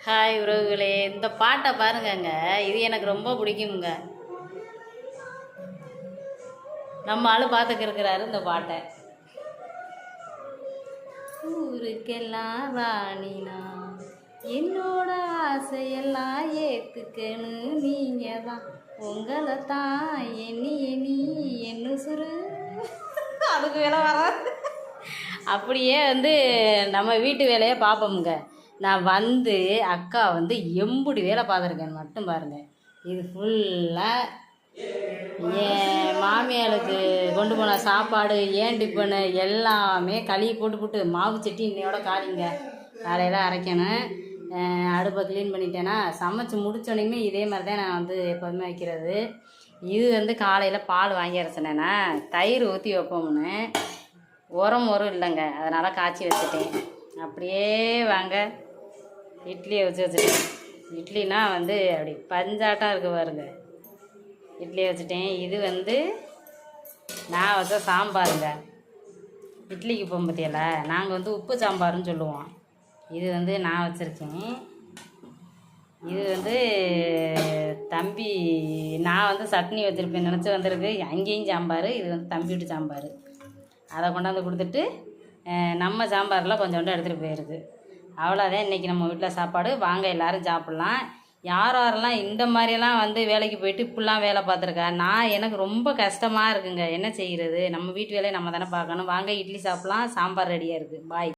Hi உறவுகளே, இந்த பாட்டை பாருங்கங்க. இது எனக்கு ரொம்ப பிடிக்குங்க. நம்ம ஆளு பார்த்துக்க இருக்கிறாரு இந்த பாட்டை. ஊருக்கெல்லாம் ராணினா என்னோட ஆசையெல்லாம் ஏற்றுக்கணும் நீங்க தான். உங்களை தான் எண்ணி எண்ணி என்ன சுரு அதுக்கு வேலை வராது. அப்படியே நம்ம வீட்டு வேலையை பார்ப்போமுங்க. நான் அக்கா எம்புடி வேலை பார்த்துருக்கேன் மட்டும் பாருங்கள். இது ஃபுல்லாக என் மாமியாருக்கு கொண்டு போன சாப்பாடு, ஏன் டிஃபனு எல்லாமே கழுவி போட்டு மாவு சட்டி இன்னையோட காலிங்க. காலையில் அரைக்கணும். அடுப்பை க்ளீன் பண்ணிட்டேன்னா சமைச்சு முடிச்சோடனே இதே மாதிரி தான் நான் எப்போதுமே வைக்கிறது. இது காலையில் பால் வாங்கி அரைச்சினேன்னா தயிர் ஊற்றி வைப்போம்னு உரம் இல்லைங்க, அதனால் காய்ச்சி வச்சுட்டேன். அப்படியே வாங்க இட்லியை வச்சுட்டேன். இட்லினா அப்படி பஞ்சாட்டம் இருக்கு பாருங்க. இட்லியை வச்சுட்டேன். இது நான் வச்ச சாம்பாருங்க. இட்லிக்கு போகும் பற்றியல நாங்கள் உப்பு சாம்பார்னு சொல்லுவோம். இது நான் வச்சுருக்கேன். இது தம்பி நான் சட்னி வச்சுருப்பேன் நினச்சி வந்திருக்கு. அங்கேயும் சாம்பார். இது தம்பி வீட்டு சாம்பார். அதை கொண்டாந்து கொடுத்துட்டு நம்ம சாம்பாரில் கொஞ்சோண்டு எடுத்துகிட்டு போயிருக்கு. அவ்வளோதான் இன்றைக்கி நம்ம வீட்டில் சாப்பாடு. வாங்க எல்லோரும் சாப்பிட்லாம். யாரெல்லாம் இந்த மாதிரியெல்லாம் வேலைக்கு போயிட்டு இப்படிலாம் வேலை பார்த்துருக்கா. எனக்கு ரொம்ப கஷ்டமாக இருக்குங்க. என்ன செய்கிறது, நம்ம வீட்டு வேலையை நம்ம தானே பார்க்கணும். வாங்க இட்லி சாப்பிட்லாம். சாம்பார் ரெடியாக இருக்குது. பாய்.